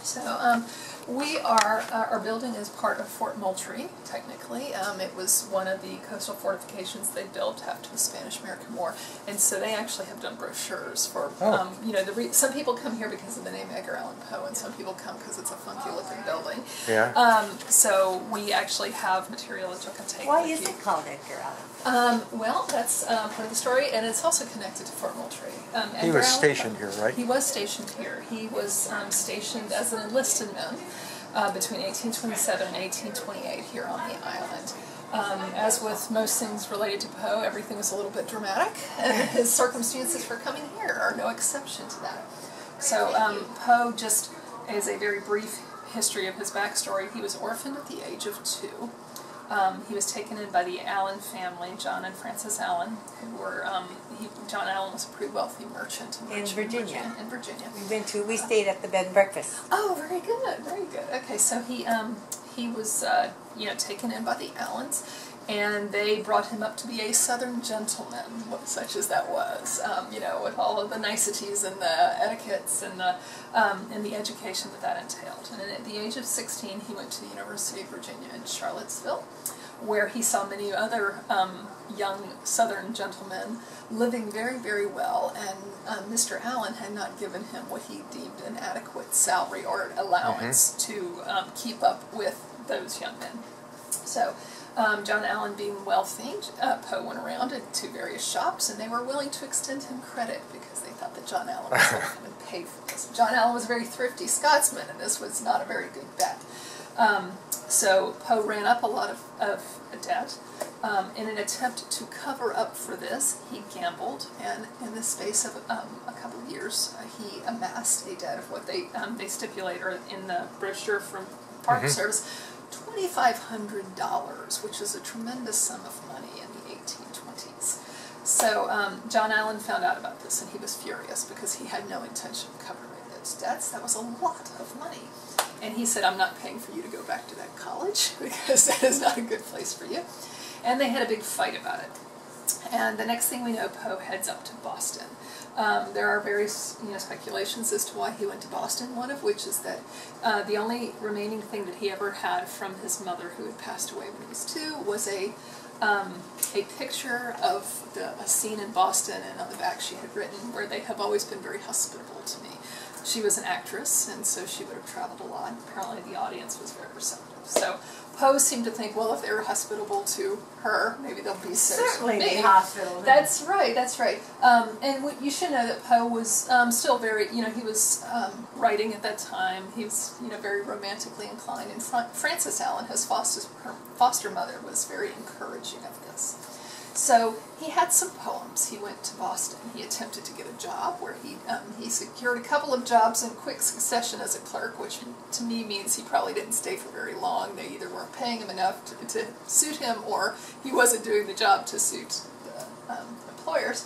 So our building is part of Fort Moultrie, technically. It was one of the coastal fortifications they built after the Spanish-American War, and so they actually have done brochures for, you know, some people come here because of the name Edgar Allan Poe, and some people come because it's a funky-looking building. Yeah. So we actually have material that you can take. Why is it called Edgar Allan? Well, that's part of the story, and it's also connected to Fort Moultrie. He was stationed here, right? He was stationed here. He was stationed as an enlisted man between 1827 and 1828 here on the island. As with most things related to Poe, everything was a little bit dramatic, and his circumstances for coming here are no exception to that. So Poe, just as a very brief history of his backstory, he was orphaned at the age of 2. He was taken in by the Allen family, John and Frances Allen, who were, John Allen was a pretty wealthy merchant in Virginia. In Virginia. We stayed at the bed and breakfast. Oh, very good, very good. Okay, so he was, you know, taken in by the Allens, and they brought him up to be a Southern gentleman, such as that was, you know, with all of the niceties and the etiquettes and the education that entailed. And at the age of 16, he went to the University of Virginia in Charlottesville, where he saw many other young Southern gentlemen living very, very well, and Mr. Allen had not given him what he deemed an adequate salary or allowance to keep up with those young men. So John Allen being wealthy, Poe went around to various shops, and they were willing to extend him credit because they thought that John Allen was going to come and pay for this. John Allen was a very thrifty Scotsman, and this was not a very good bet. So Poe ran up a lot of debt. In an attempt to cover up for this, he gambled, and in the space of a couple of years, he amassed a debt of what they stipulate, or in the brochure from Park Service, $2,500, which is a tremendous sum of money in the 1820s. So John Allen found out about this, and he was furious because he had no intention of covering those debts. That was a lot of money. And he said, I'm not paying for you to go back to that college because that is not a good place for you. And they had a big fight about it. And the next thing we know, Poe heads up to Boston. There are various speculations as to why he went to Boston, one of which is that the only remaining thing that he ever had from his mother, who had passed away when he was 2, was a picture of a scene in Boston, and on the back she had written, where they have always been very hospitable to me. She was an actress, and so she would have traveled a lot. Apparently the audience was very receptive. So Poe seemed to think, well, if they were hospitable to her, maybe they'll be so certainly be hospitable. That's right, that's right. And you should know that Poe was still very, he was writing at that time. He was, very romantically inclined. And Frances Allen, her foster mother, was very encouraging of this. So he had some poems. He went to Boston. He attempted to get a job where he secured a couple of jobs in quick succession as a clerk, which to me means he probably didn't stay for very long. They either weren't paying him enough to suit him, or he wasn't doing the job to suit the employers.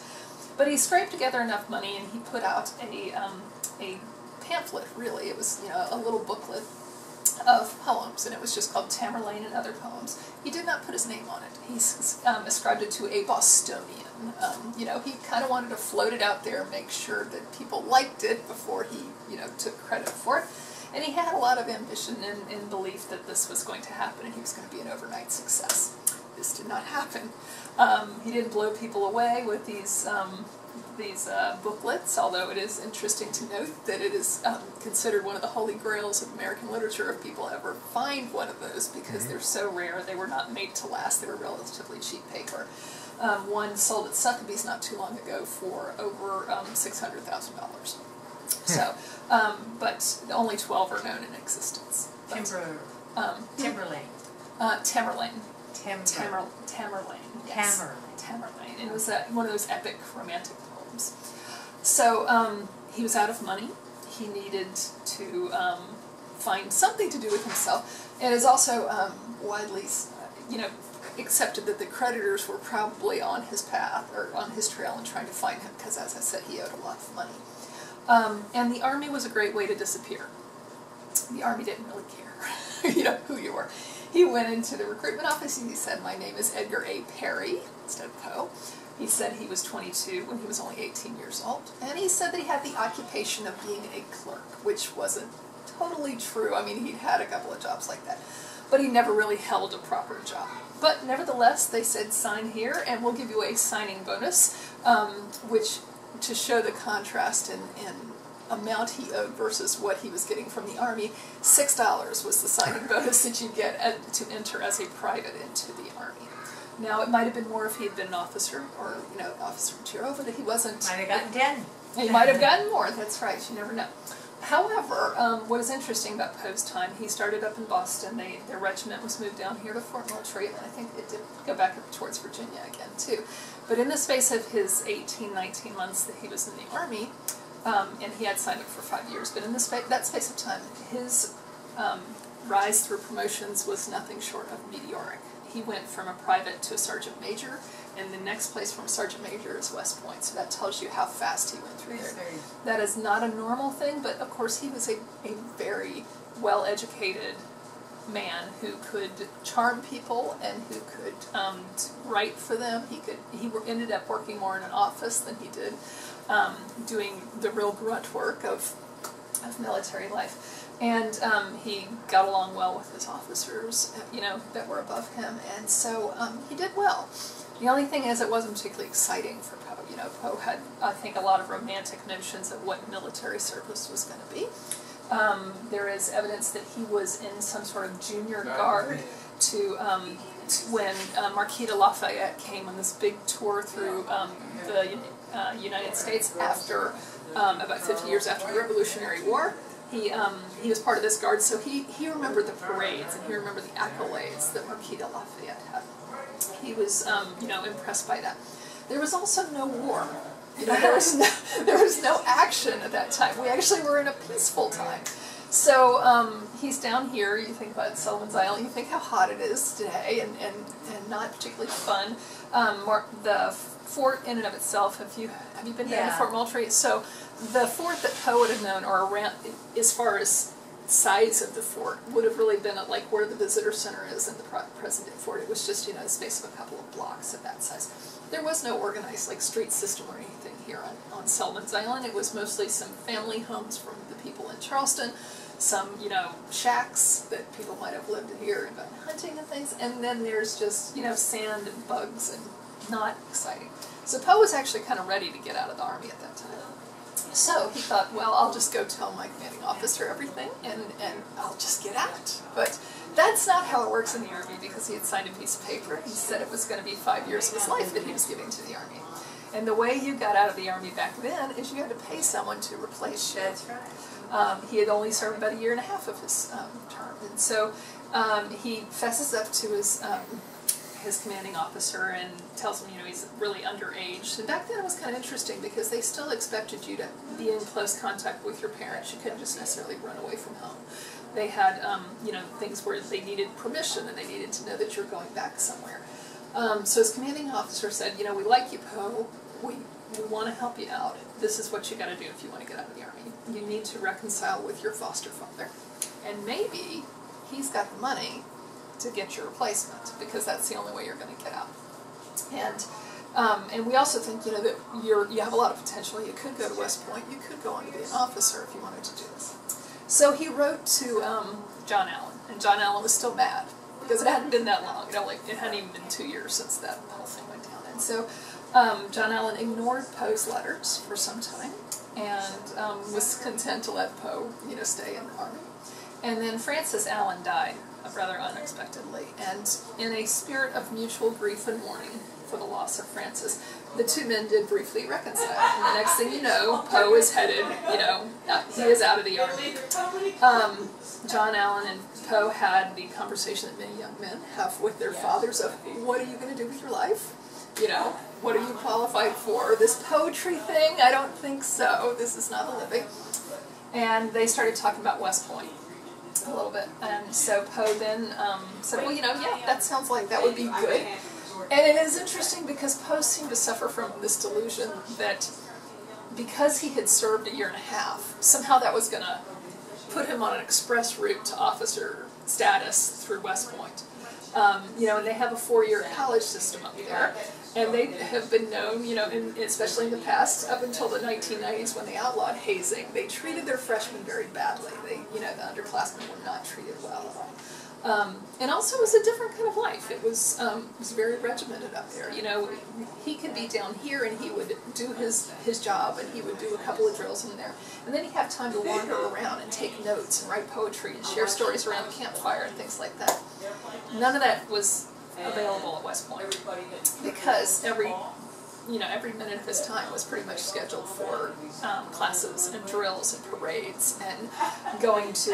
But he scraped together enough money, and he put out a pamphlet, really. It was a little booklet of poems, and it was just called Tamerlane and Other Poems. He did not put his name on it. He ascribed it to a Bostonian. He kind of wanted to float it out there and make sure that people liked it before he, took credit for it. And he had a lot of ambition and belief that this was going to happen and he was going to be an overnight success. This did not happen. He didn't blow people away with these booklets, although it is interesting to note that it is considered one of the holy grails of American literature if people ever find one of those, because they're so rare. They were not made to last. They were relatively cheap paper. One sold at Sotheby's not too long ago for over $600,000. So, but only 12 are known in existence. Timberlane. Tamerlane. Tamerlane. Yes. Tamerlane. It was one of those epic romantic poems. So he was out of money. He needed to find something to do with himself. And it's also widely, accepted that the creditors were probably on his path or on his trail and trying to find him because, as I said, he owed a lot of money. And the army was a great way to disappear. The army didn't really care, who you were. He went into the recruitment office and he said, "My name is Edgar A. Perry," instead of Poe. He said he was 22 when he was only 18 years old. And he said that he had the occupation of being a clerk, which wasn't totally true. I mean, he'd had a couple of jobs like that, but he never really held a proper job. But nevertheless, they said, sign here, and we'll give you a signing bonus, which, to show the contrast in amount he owed versus what he was getting from the Army, $6 was the signing bonus that you get to enter as a private into the Army. Now, it might have been more if he had been an officer, or, officer material, but he wasn't. Might have gotten 10. He might have gotten more, that's right, you never know. However, what is interesting about Poe's time, he started up in Boston. Their regiment was moved down here to Fort Moultrie, and I think it did go back up towards Virginia again, too. But in the space of his 18, 19 months that he was in the Army, and he had signed up for 5 years, but in that space of time, his rise through promotions was nothing short of meteoric. He went from a private to a sergeant major, and the next place from sergeant major is West Point, so that tells you how fast he went through there. That is not a normal thing, but of course he was a very well-educated man who could charm people and who could write for them. He ended up working more in an office than he did doing the real grunt work of military life. And he got along well with his officers, that were above him, and so he did well. The only thing is, it wasn't particularly exciting for Poe. Poe had, I think, a lot of romantic notions of what military service was going to be. There is evidence that he was in some sort of junior guard to when Marquis de Lafayette came on this big tour through the United States after about 50 years after the Revolutionary War. He was part of this guard, so he remembered the parades and he remembered the accolades that Marquis de Lafayette had. He was, impressed by that. There was also no war. There was no action at that time. We actually were in a peaceful time. So he's down here. You think about Sullivan's Island. You think how hot it is today, and not particularly fun. The fort in and of itself. Have you been down to Fort Moultrie? So the fort that Poe would have known, or around, as far as size of the fort, would have really been at like where the visitor center is in the present-day fort. It was just, the space of a couple of blocks of that size. There was no organized like street system or anything here on Sullivan's Island. It was mostly some family homes from the people in Charleston, some, shacks that people might have lived in here and gone hunting and things, and then there's just, sand and bugs and not exciting. So Poe was actually kind of ready to get out of the Army at that time. So he thought, well, I'll just go tell my commanding officer everything, and I'll just get out. But that's not how it works in the Army, because he had signed a piece of paper. He said it was going to be 5 years of his life that he was giving to the Army. And the way you got out of the Army back then is you had to pay someone to replace you. That's right. He had only served about 1.5 years of his term, and so he fesses up to his commanding officer and tells him, he's really underage. And back then it was kind of interesting because they still expected you to be in close contact with your parents. You couldn't just necessarily run away from home. They had, things where they needed permission and they needed to know that you're going back somewhere. So his commanding officer said, we like you, Poe. We want to help you out. This is what you got to do if you want to get out of the Army. You need to reconcile with your foster father. And maybe he's got the money to get your replacement, because that's the only way you're going to get out. And we also think, that you have a lot of potential. You could go to West Point. You could go on to be an officer if you wanted to do this. So he wrote to John Allen, and John Allen was still mad because it hadn't been that long. It hadn't even been 2 years since that whole thing went down. And so John Allen ignored Poe's letters for some time and was content to let Poe, stay in the Army. And then Francis Allen died rather unexpectedly, and in a spirit of mutual grief and mourning for the loss of Francis, the two men did briefly reconcile. And the next thing you know, Poe is headed, he is out of the Army. John Allen and Poe had the conversation that many young men have with their fathers of, what are you going to do with your life? What are you qualified for? This poetry thing? I don't think so. This is not a living. And they started talking about West Point a little bit. And so Poe then said, well, that sounds like that would be good. And it is interesting because Poe seemed to suffer from this delusion that because he had served 1.5 years, somehow that was going to put him on an express route to officer status through West Point. And they have a 4-year college system up there. And they have been known, you know, especially in the past, up until the 1990s when they outlawed hazing, they treated their freshmen very badly. They, you know, the underclassmen were not treated well at all. And also it was a different kind of life. It was very regimented up there. You know, he could be down here and he would do his job and he would do a couple of drills in there. And then he'd have time to wander around and take notes and write poetry and share stories around the campfire and things like that. None of that was available at West Point because every minute of his time was pretty much scheduled for classes and drills and parades and going to,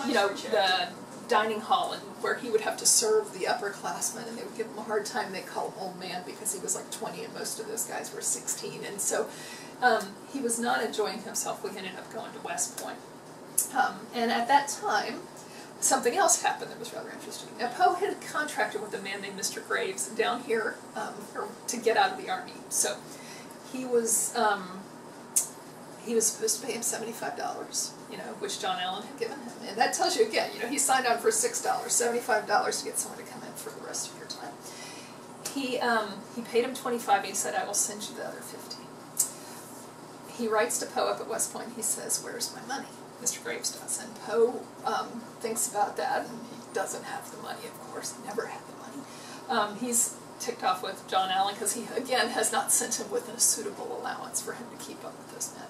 you know, the dining hall and where he would have to serve the upperclassmen, and they would give him a hard time. They'd call him old man because he was like 20 and most of those guys were 16, and so he was not enjoying himself. We ended up going to West Point. And at that time, something else happened that was rather interesting. Now, Poe had contracted with a man named Mr. Graves down here to get out of the Army. So he was supposed to pay him $75, you know, which John Allen had given him. And that tells you again, you know, he signed on for $6, $75 to get someone to come in for the rest of your time. He paid him $25 and he said, I will send you the other $50. He writes to Poe up at West Point. He says, where's my money? Mr. Graves does. And Poe thinks about that, and he doesn't have the money, of course. He never had the money. He's ticked off with John Allen because he, again, has not sent him with a suitable allowance for him to keep up with those men.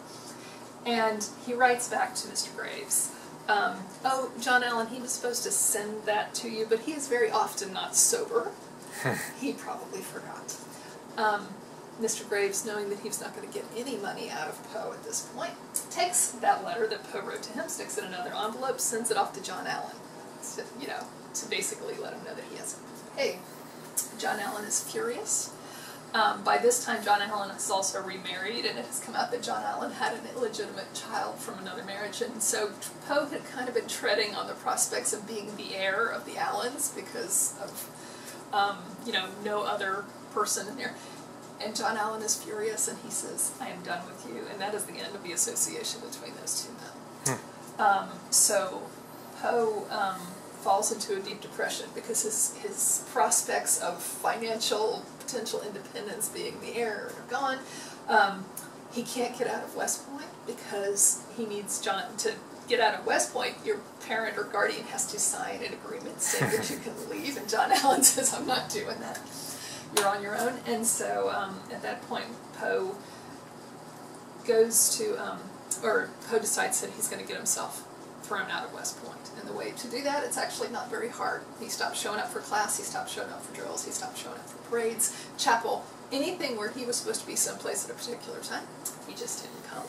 And he writes back to Mr. Graves, oh, John Allen, he was supposed to send that to you, but he is very often not sober. He probably forgot. Mr. Graves, knowing that he was not going to get any money out of Poe at this point, takes that letter that Poe wrote to him, sticks it in another envelope, sends it off to John Allen, to, you know, to basically let him know that he hasn't paid. John Allen is furious. By this time, John Allen is also remarried, and it has come out that John Allen had an illegitimate child from another marriage, and so Poe had kind of been treading on the prospects of being the heir of the Allens because of, you know, no other person in there. And John Allen is furious, and he says, I am done with you, and that is the end of the association between those two men. So Poe falls into a deep depression because his prospects of financial potential independence, being the heir, are gone. He can't get out of West Point because he needs John to get out of West Point. Your parent or guardian has to sign an agreement saying that you can leave, and John Allen says, I'm not doing that. You're on your own. And so at that point, Poe goes to, or Poe decides that he's going to get himself thrown out of West Point. And the way to do that, it's actually not very hard. He stopped showing up for class, he stopped showing up for drills, he stopped showing up for parades, chapel, anything where he was supposed to be someplace at a particular time. He just didn't come.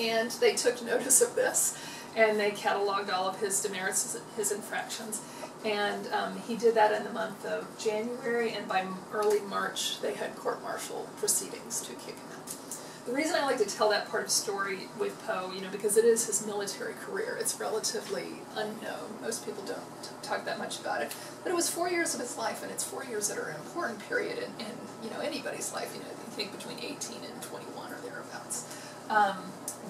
And they took notice of this, and they cataloged all of his demerits, his infractions. And he did that in the month of January, and by early March they had court-martial proceedings to kick him out. The reason I like to tell that part of the story with Poe, you know, because it is his military career. It's relatively unknown. Most people don't talk that much about it. But it was 4 years of his life, and it's 4 years that are an important period in you know, anybody's life. You know, you think between 18 and 21 or thereabouts.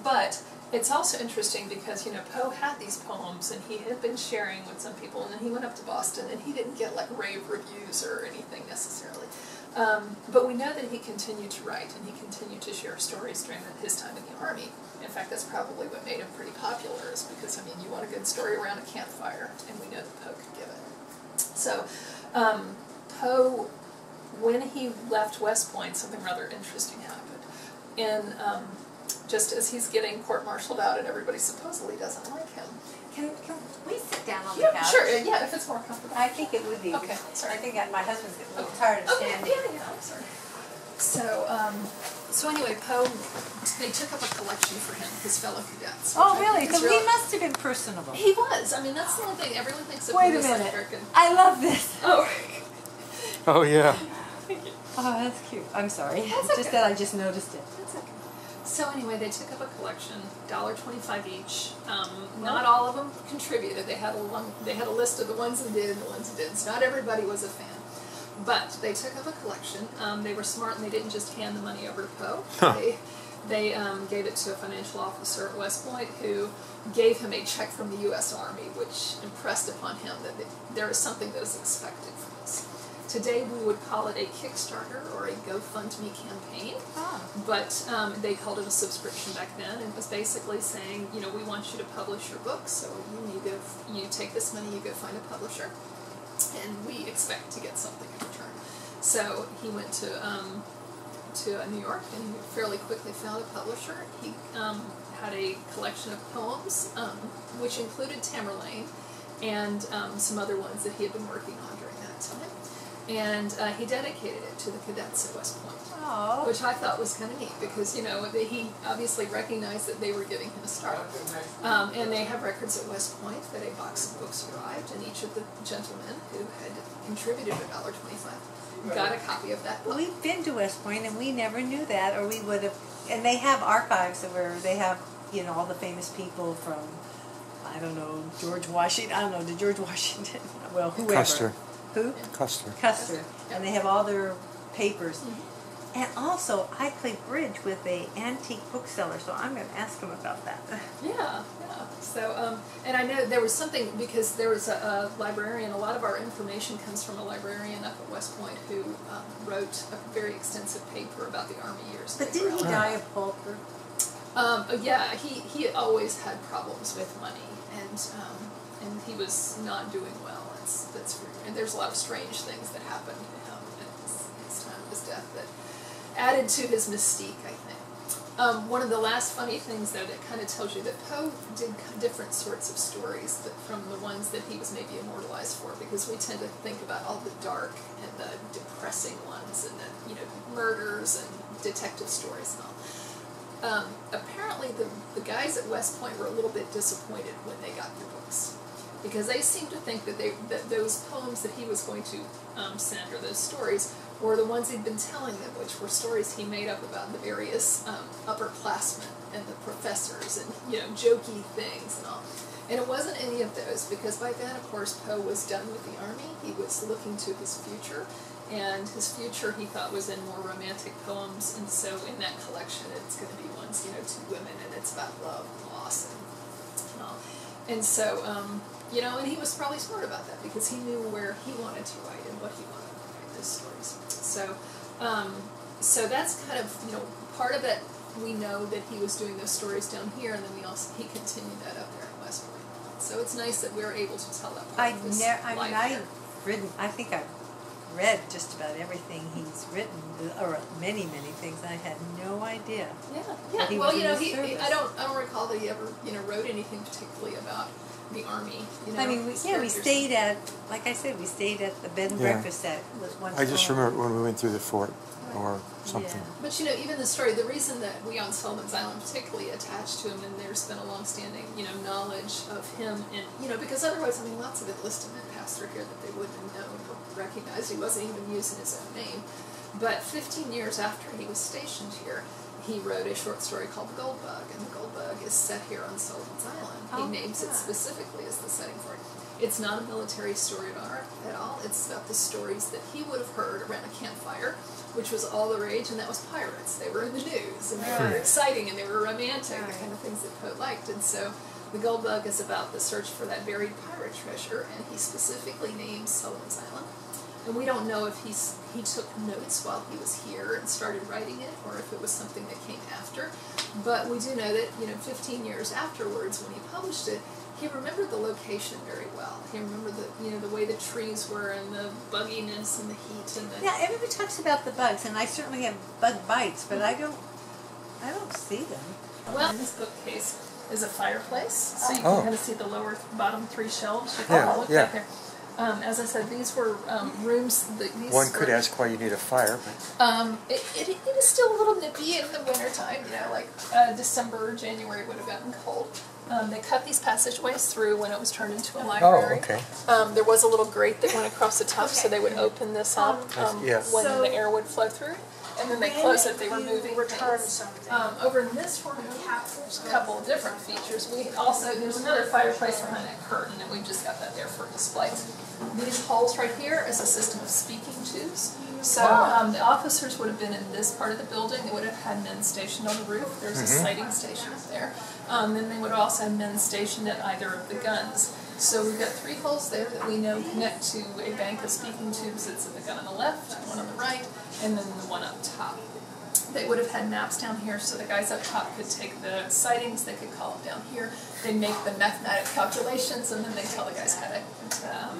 But it's also interesting because, you know, Poe had these poems, and he had been sharing with some people, and then he went up to Boston, and he didn't get, like, rave reviews or anything necessarily. But we know that he continued to write, and he continued to share stories during his time in the Army. In fact, that's probably what made him pretty popular, is because, I mean, you want a good story around a campfire, and we know that Poe could give it. So, Poe, when he left West Point, something rather interesting happened. And just as he's getting court-martialed out and everybody supposedly doesn't like him. Can we sit down on the Yeah, couch? sure, yeah, if it's more comfortable. I think it would be. Okay, sorry. I think my husband's getting a little tired of standing. Yeah, I'm sorry. So anyway, Poe, they took up a collection for him, his fellow cadets. Oh, really? Because he must have been personable. He was. I mean, that's the only thing. Everyone thinks of Wait him a as like minute. American. I love this. Oh, Oh, yeah. Oh, that's cute. I'm sorry. That's Just okay. that I just noticed it. that's okay. So anyway, they took up a collection, $1.25 each. Not all of them contributed. They had a list of the ones that did and the ones that didn't. So not everybody was a fan. But they took up a collection. They were smart, and they didn't just hand the money over to Poe. Huh. They gave it to a financial officer at West Point who gave him a check from the U.S. Army, which impressed upon him that there is something that is expected from this. Today we would call it a Kickstarter or a GoFundMe campaign, Ah. but they called it a subscription back then, and it was basically saying, you know, we want you to publish your book, so you take this money, you go find a publisher, and we expect to get something in return. So he went to New York, and he fairly quickly found a publisher. He had a collection of poems, which included Tamerlane, and some other ones that he had been working on during that time. And he dedicated it to the cadets at West Point, Oh. which I thought was kind of neat because, you know, he obviously recognized that they were giving him a start. And they have records at West Point that a box of books arrived, and each of the gentlemen who had contributed $1.25 got a copy of that book. We've been to West Point and we never knew that, or we would have. And they have archives where they have, you know, all the famous people from, I don't know, George Washington. I don't know, did George Washington? Well, whoever. Custer. Who? Custer. Custer. Yeah. And they have all their papers. Mm-hmm. And also, I played bridge with a antique bookseller, so I'm going to ask him about that. Yeah. So, and I know there was something, because there was a librarian, a lot of our information comes from a librarian up at West Point who wrote a very extensive paper about the Army years. But didn't he die of pulper? Yeah, he always had problems with money, and he was not doing well. And there's a lot of strange things that happened to him at his time of his death that added to his mystique, I think. One of the last funny things, though, that kind of tells you that Poe did different sorts of stories from the ones that he was maybe immortalized for, because we tend to think about all the dark and the depressing ones and the, you know, murders and detective stories and all. Apparently the guys at West Point were a little bit disappointed when they got their books, because they seemed to think that those poems that he was going to send, or those stories, were the ones he'd been telling them, which were stories he made up about the various upperclassmen and the professors and, you know, jokey things and all. And it wasn't any of those, because by then, of course, Poe was done with the Army. He was looking to his future, and his future he thought was in more romantic poems, and so in that collection it's going to be ones, you know, to women, and it's about love and loss and all. And so, you know, and he was probably smart about that, because he knew where he wanted to write and what he wanted to write those stories. So, so that's kind of, you know, part of it. We know that he was doing those stories down here, and then he continued that up there in West Point. So it's nice that we're able to tell that part of his life here. I think I've read just about everything he's written, or many things. I had no idea. Yeah. He Well, was you know, in the service. I don't recall that he ever, you know, wrote anything particularly about the Army. You know, I mean, we stayed at, like I said, we stayed at the bed and Yeah. breakfast that was once. I just owned. remember when we went through the fort or something. Yeah. But you know, even the story, the reason that we on Sullivan's Island particularly attached to him, and there's been a long-standing, you know, knowledge of him, and, you know, because otherwise, I mean, lots of enlisted men passed through here that they wouldn't have known or recognized. He wasn't even using his own name. But 15 years after he was stationed here, he wrote a short story called The Gold Bug, and The Gold Bug is set here on Sullivan's Island. Oh, He names it yeah. specifically as the setting for it. It's not a military story at all. It's about the stories that he would have heard around a campfire, which was all the rage, and that was pirates. They were in the news, and they were exciting, and they were romantic, the kind of things that Poe liked. And so The Gold Bug is about the search for that buried pirate treasure, and he specifically names Sullivan's Island. And we don't know if he took notes while he was here and started writing it, or if it was something that came after. But we do know that, you know, 15 years afterwards, when he published it, he remembered the location very well. He remembered the way the trees were, and the bugginess and the heat and the. Yeah, everybody talks about the bugs, and I certainly have bug bites, but I don't see them. Well, in this bookcase is a fireplace, so you Oh. can kind of see the bottom three shelves. You Yeah, can look yeah. back there. As I said, these were rooms. One could ask why you need a fire, but It is still a little nippy in the wintertime, you know, like December, January would have gotten cold. They cut these passageways through when it was turned into a library. okay. There was a little grate that went across the top, so they would open this up Yeah. when So- the air would flow through. And then they close it, they were moving things. Over in this room, there's a couple of different features. There's another fireplace behind that curtain, and we just got that there for displays. These holes right here is a system of speaking tubes. So the officers would have been in this part of the building. They would have had men stationed on the roof. There's a sighting station up there. Then they would also have men stationed at either of the guns. So we've got 3 holes there that we know connect to a bank of speaking tubes. It's the gun on the left, one on the right, and then the one up top. They would have had maps down here, so the guys up top could take the sightings, they could call them down here, they make the mathematic calculations, and then they tell the guys how to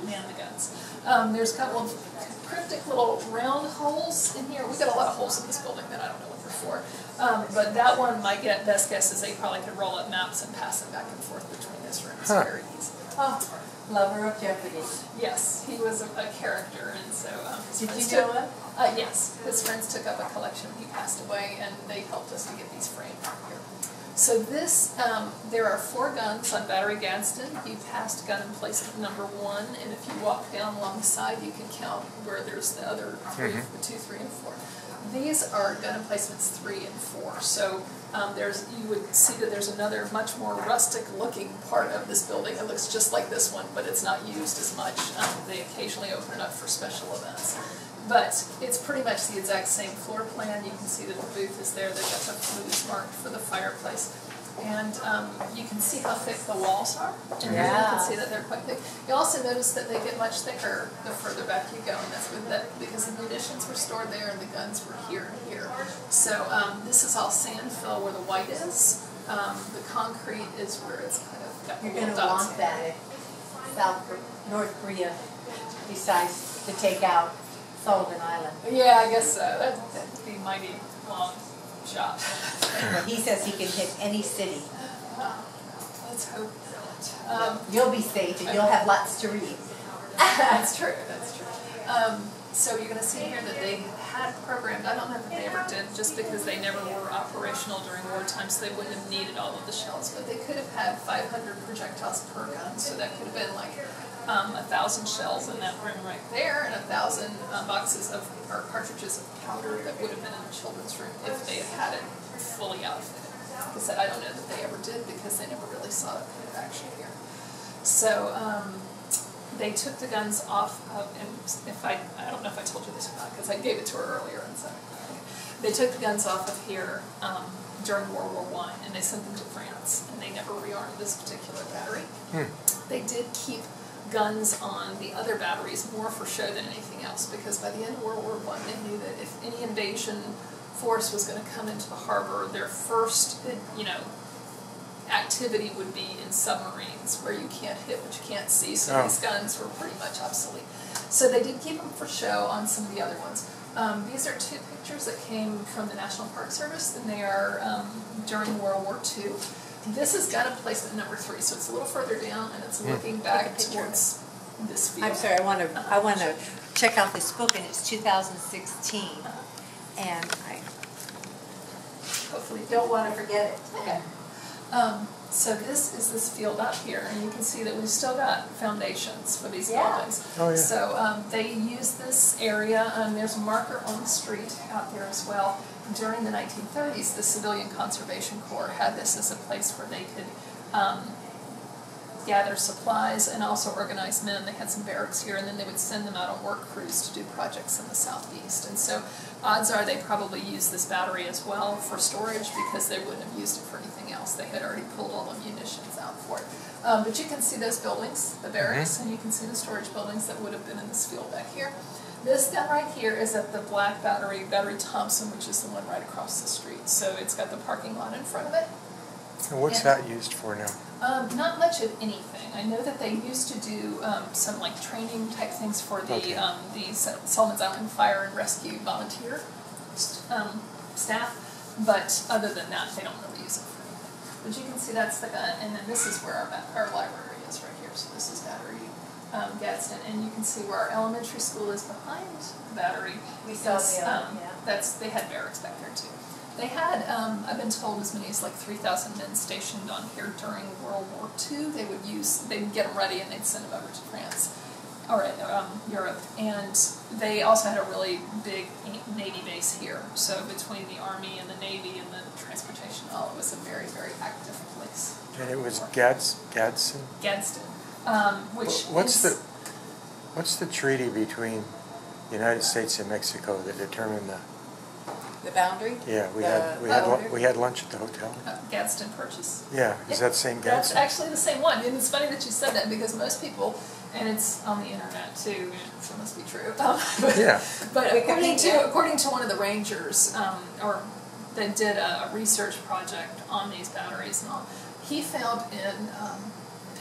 man the guns. There's a couple of cryptic little round holes in here. We've got a lot of holes in this building that I don't know what they're for. But that one, my best guess is they probably could roll up maps and pass them back and forth between this room. It's very easy. Oh, lover of Jeopardy. Yes, he was a character, and so did you know it? Yes, his friends took up a collection. He passed away, and they helped us to get these framed here. So this, there are 4 guns on Battery Gadsden. You passed gun emplacement number 1, and if you walk down along the side, you can count where there's the other 3, the 2, 3, and 4. These are gun emplacements 3 and 4. So you would see that there's another much more rustic looking part of this building. It looks just like this one, but it's not used as much. They occasionally open it up for special events. But it's pretty much the exact same floor plan. You can see that the booth is there. They've got the flues marked for the fireplace. And you can see how thick the walls are. And you can see that they're quite thick. You also notice that they get much thicker the further back you go, and that's because the munitions were stored there and the guns were here and here. So this is all sand fill where the white is. The concrete is where it's kind of got the little dots. You're going to want that if North Korea decides to take out Sullivan Island. Yeah, I guess so. That'd be a mighty long shot. He says he can hit any city. Let's hope not. You'll be safe and you'll have lots to read. That's true, that's true. So you're going to see here that they had programmed, I don't know that they ever did, just because they never were operational during wartime, so they wouldn't have needed all of the shells, but they could have had 500 projectiles per gun, so that could have been like 1,000 shells in that room right there, and 1,000 boxes of, or cartridges of powder that would have been in the children's room if they had it fully outfitted. Like I said, I don't know that they ever did because they never really saw it in action here. So they took the guns off of, and I don't know if I told you this or not because I gave it to her earlier, and so they took the guns off of here during World War I, and they sent them to France, and they never rearmed this particular battery. They did keep guns on the other batteries more for show than anything else, because by the end of World War I, they knew that if any invasion force was going to come into the harbor, their first, activity would be in submarines where you can't hit what you can't see, so these guns were pretty much obsolete. So they did keep them for show on some of the other ones. These are 2 pictures that came from the National Park Service, and they are during World War II. This is gun emplacement number 3, so it's a little further down, and it's looking back towards this field. I'm sorry, I want to check out this book, and it's 2016, and I hopefully don't want to forget it. Okay. So this is this field up here, and you can see that we've still got foundations for these buildings. Oh, yeah. So they use this area, and there's a marker on the street out there as well. During the 1930s, the Civilian Conservation Corps had this as a place where they could gather supplies and also organize men. They had some barracks here, and then they would send them out on work crews to do projects in the southeast. And so odds are they probably used this battery as well for storage because they wouldn't have used it for anything else. They had already pulled all the munitions out for it. But you can see those buildings, the barracks, and you can see the storage buildings that would have been in this field back here. This gun right here is at the Black Battery, Battery Thompson, which is the one right across the street. So it's got the parking lot in front of it. And what's that used for now? Not much of anything. I know that they used to do some like training type things for the Sullivan's Island Fire and Rescue volunteer staff, but other than that, they don't really use it for anything. But you can see that's the gun, and then this is where our library is right here. So this is Battery Gadsden, and you can see where our elementary school is behind the battery. We saw they had barracks back there too. They had, I've been told, as many as like 3,000 men stationed on here during World War II. They would get them ready and they'd send them over to France, or Europe. And they also had a really big Navy base here. So between the Army and the Navy and the transportation, it was a very, very active place. And it was Gadsden? Gadsden. What's the treaty between the United States and Mexico that determined the Boundary? Yeah, we The had lunch at the hotel. Gadsden Purchase. Yeah, is that the same That's Gadsden? actually the same one, and it's funny that you said that because most people, and it's on the internet too, so it must be true. But, Yeah. But Wikipedia. according to one of the rangers, or that did a research project on these batteries and all, he found in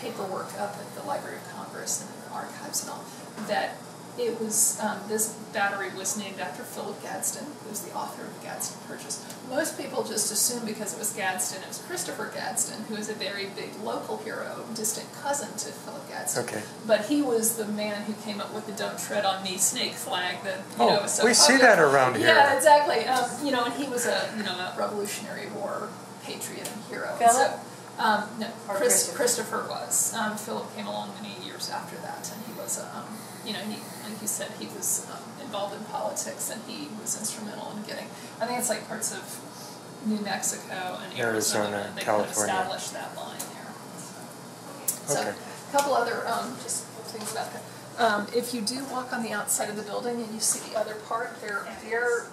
paperwork up at the Library of Congress and in the archives and all that it was this battery was named after Philip Gadsden, who was the author of the Gadsden Purchase. Most people just assumed because it was Gadsden, it was Christopher Gadsden, who is a very big local hero, distant cousin to Philip Gadsden. Okay. But he was the man who came up with the "Don't Tread on Me" snake flag that was so we see popular. that around here. Yeah, exactly. And he was a Revolutionary War patriot and hero. And Philip? no, Or Christopher was. Philip came along many years after that, and he was like you said, he was involved in politics, and he was instrumental in getting, I think it's like parts of New Mexico and Arizona, they kind of California. established that line there. So, Okay. a couple other just things about that. If you do walk on the outside of the building and you see the other part, their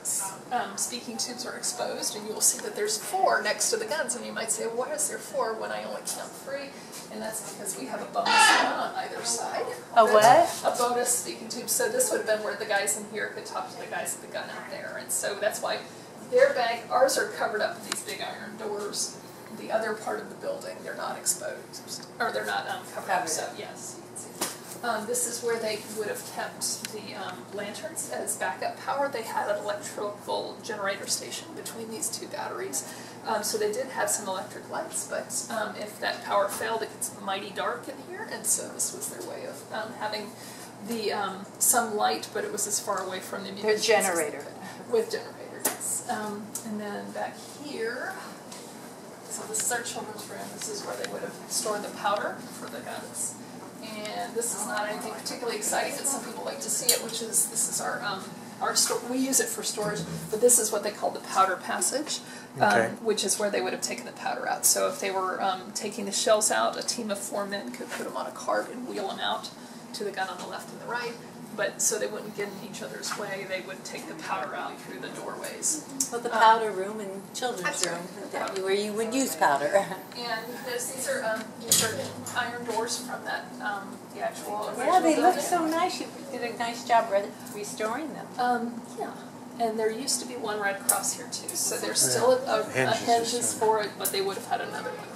speaking tubes are exposed, and you will see that there's 4 next to the guns, and you might say, what is there 4 when I only count 3? And that's because we have a bonus one on either side. A what? A bonus speaking tube. So this would have been where the guys in here could talk to the guys at the gun out there, and so that's why their bank, ours are covered up with these big iron doors. The other part of the building, they're not exposed, or they're not covered up. So yes, you can see. This is where they would have kept the lanterns as backup power. They had an electrical generator station between these 2 batteries. So they did have some electric lights, but if that power failed, it gets mighty dark in here, and so this was their way of having the some light, but it was as far away from the munitions. Their generator. With generators. And then back here, so this is our children's room. This is where they would have stored the powder for the guns. And this is not anything particularly exciting, but some people like to see it, which is, this is our store. We use it for storage, but this is what they call the powder passage, which is where they would have taken the powder out. So if they were taking the shells out, a team of 4 men could put them on a cart and wheel them out to the gun on the left and the right. But so they wouldn't get in each other's way, they would take the powder out through the doorways. Well, the powder room and children's That's room, right. where you would use powder. And these are iron doors from that, the actual original Yeah, they look building. so nice. You did a nice job restoring them. Yeah. And there used to be one right across here too, so there's still a hinges for it, but they would have had another one.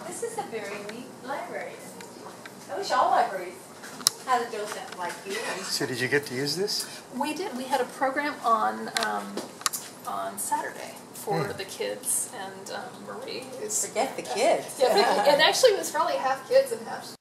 This is a very neat library. I wish all libraries had a docent like you. So did you get to use this? We did. We had a program on Saturday for the kids, and Marie is Forget the kids. yeah, and actually it was probably half kids and half